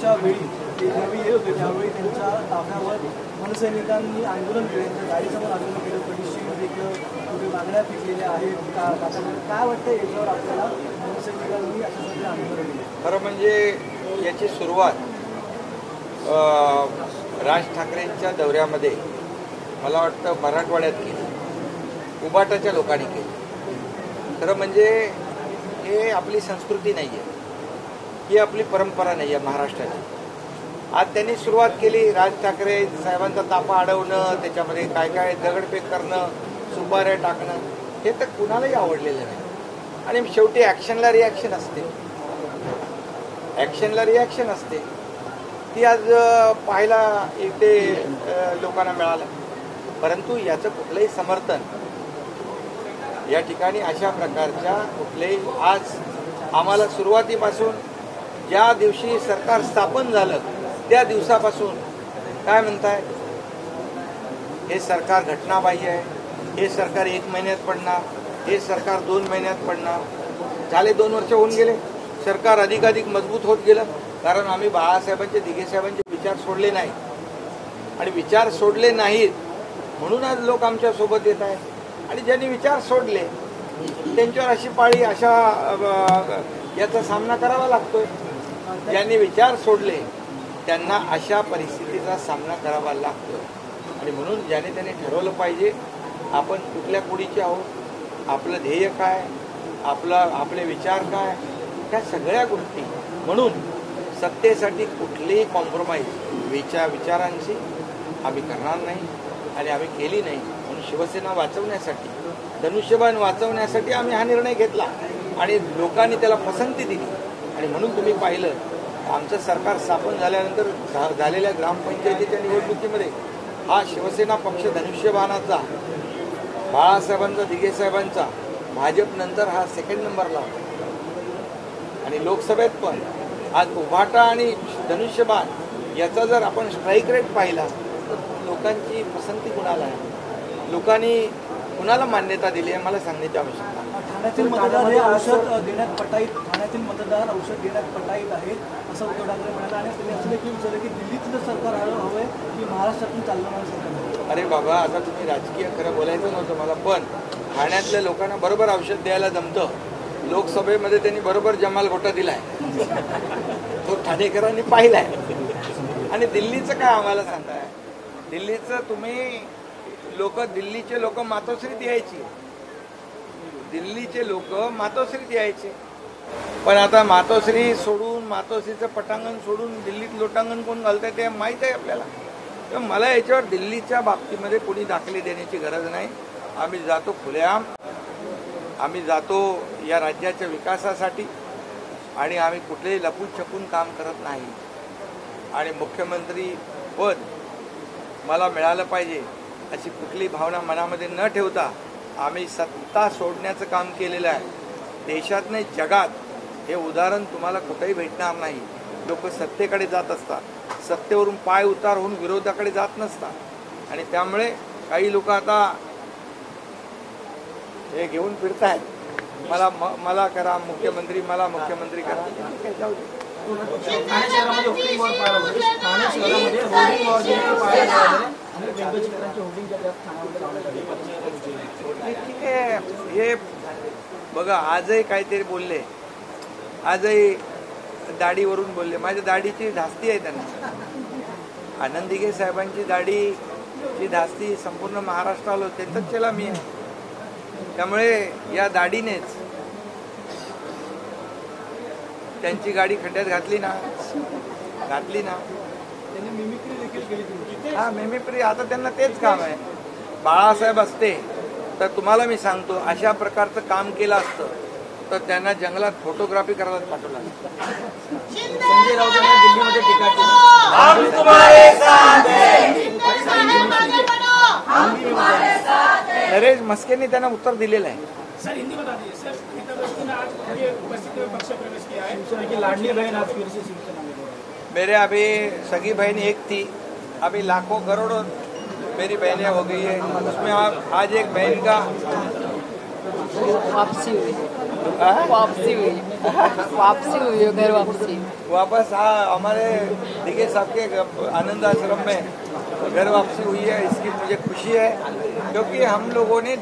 आंदोलनाच्या वेळी ते ज्यावेळी येत होते त्यावेळी त्यांच्या ताफ्यावर मनसैनिकांनी आंदोलन केलं, त्यांच्या गाडीसमोर आंदोलन केलं, पोलिसमध्ये कुठे मागण्या फेकलेल्या आहेत का? काय वाटतं याच्यावर आपल्याला? मनसैनिकांनी अशा प्रकारे आंदोलन केलं. खरं म्हणजे याची सुरुवात राज ठाकरेंच्या दौऱ्यामध्ये मला वाटतं मराठवाड्यात केली, उबाटाच्या लोकांनी केली. खरं म्हणजे हे आपली संस्कृती नाही आहे, ही आपली परंपरा नाही आहे महाराष्ट्राची. आज त्यांनी सुरुवात केली, राज ठाकरे साहेबांचा ताफा अडवणं, त्याच्यामध्ये काय काय दगडफेक करणं, सुपाऱ्या टाकणं, हे तर कुणालाही आवडलेलं नाही. आणि शेवटी ॲक्शनला रिॲक्शन असते, ॲक्शनला रिॲक्शन असते. ती आज पाहायला इथे लोकांना मिळालं. परंतु याचं कुठलंही समर्थन या ठिकाणी अशा प्रकारच्या कुठलेही, आज आम्हाला सुरुवातीपासून ज्या दिवशी सरकार स्थापन झालं त्या दिवसापासून काय म्हणताय, हे सरकार घटनाबाह्य आहे, हे सरकार 1 महिन्यात पडणार, हे सरकार 2 महिन्यात पडणार. झाले 2 वर्ष होऊन गेले, सरकार अधिकाधिक मजबूत होत गेलं. कारण आम्ही बाळासाहेबांचे, दिघे साहेबांचे विचार सोडले नाही, आणि विचार सोडले नाहीत म्हणून आज लोक आमच्या सोबत येत आहेत. आणि ज्यांनी विचार सोडले त्यांच्यावर अशी पाळी, अशा याचा सामना करावा लागतोय. ज्यांनी विचार सोडले त्यांना अशा परिस्थितीचा सामना करावा लागतोय. आणि म्हणून ज्याने त्याने ठरवलं पाहिजे आपण कुठल्या कुडीचे आहोत, आपलं ध्येय काय, आपले विचार काय, ह्या सगळ्या गोष्टी. म्हणून सत्तेसाठी कुठलीही कॉम्प्रोमाइज विचारांची आम्ही करणार नाही आणि आम्ही केली नाही. म्हणून शिवसेना वाचवण्यासाठी, धनुष्यबाण वाचवण्यासाठी आम्ही हा निर्णय घेतला आणि लोकांनी त्याला पसंती दिली. आणि म्हणून तुम्ही पाहिलं आमचं सरकार स्थापन झाल्यानंतर झालेल्या ग्रामपंचायतीच्या निवडणुकीमध्ये हा शिवसेना पक्ष धनुष्यबाणाचा, बाळासाहेबांचा, दिघे साहेबांचा, भाजपनंतर हा 2nd नंबरला होता. आणि लोकसभेत पण आज उभाटा आणि धनुष्यबाण याचा जर आपण स्ट्राईक रेट पाहिला तर लोकांची पसंती कुणाला आहे, लोकांनी कुणाला मान्यता दिली आहे मला सांगण्याची आवश्यकता. ठाण्यातील मतदार हे औषध देण्यात पटाईत, ठाण्यातील मतदार औषध देण्यात पटाईत आहेत असं उद्धव ठाकरे म्हणाले. आणि त्यांनी असं देखील विचारलं की दिल्लीतलं सरकार हवं आहे की महाराष्ट्रातून चालवणारं सरकार. अरे बाबा, आता तुम्ही राजकीय खरं बोलायचं नव्हतं मला, पण ठाण्यातल्या लोकांना बरोबर औषध द्यायला जमतं. लोकसभेमध्ये त्यांनी बरोबर जमाल घोटा दिलाय, तो ठाणेकरांनी पाहिलाय. आणि दिल्लीचं काय आम्हाला सांगताय? दिल्लीचं तुम्ही दिल्लीचे लोक मातोश्रीत यायची, दिल्लीचे लोक मातोश्रीत यायचे. पण आता मातोश्री सोडून, मातोश्रीचं पटांगण सोडून दिल्लीत लोटांगण कोण घालतंय ते माहीत आहे आपल्याला. तर मला याच्यावर दिल्लीच्या बाबतीमध्ये कोणी दाखले देण्याची गरज नाही. आम्ही जातो खुलेआम, आम्ही जातो या राज्याच्या विकासासाठी आणि आम्ही कुठलेही लपून छपून काम करत नाही. आणि मुख्यमंत्री पद मला मिळालं पाहिजे अशी कुठली भावना मनामध्ये न ठेवता आम्ही सत्ता सोडण्याचं काम केलेलं आहे. देशात नाही जगात हे उदाहरण तुम्हाला कुठेही भेटणार नाही. लोक सत्तेकडे जात असतात, सत्तेवरून पाय उतार होऊन विरोधाकडे जात नसतात. आणि त्यामुळे काही लोक आता हे घेऊन फिरतायत, मला करा मुख्यमंत्री, मला मुख्यमंत्री करा. ठाणे शहरामध्ये होर्डिंग वॉर पाहायला मिळाली. ठाणे शहरामध्ये होर्डिंग वॉर पाहायला मिळाले आणि व्यंगचित्रांची होर्डिंग ठीक आहे. हे बघा, आजही काहीतरी बोलले, आजही दाढीवरून बोलले. माझ्या दाढीची धास्ती आहे त्यांना. आनंद दिघे साहेबांची दाढीची धास्ती संपूर्ण महाराष्ट्राला, त्यांचाच चला मी आहे. त्यामुळे या दाढीनेच त्यांची गाडी खड्ड्यात घातली ना. त्यांनी मिमिक्री देखील केली. हा, मिमिक्री आता त्यांना तेच काम आहे. बाळासाहेब असते तर तुम्हाला मी सांगतो अशा प्रकारचं काम केलं असतं तर त्यांना जंगलात फोटोग्राफी करायला पाठवलं. संजय राऊतांनी दिल्लीमध्ये टीका केली. नरेश म्हस्केंनी त्यांना उत्तर दिलेलं आहे. लाडली बहन आज फिर से शिवसेना में. मेरे अभी सगी बहन एक थी, अभी लाखों करोड़ों मेरी बहनें हो गई है. उसमें आज एक बहन का वापसी हुई है. हाँ? वापसी हुई है, घर वापसी। वापस हमारे दिगे साहब के आनंद आश्रम में घर वापसी हुई है, इसकी मुझे खुशी है, क्योंकि हम लोगों ने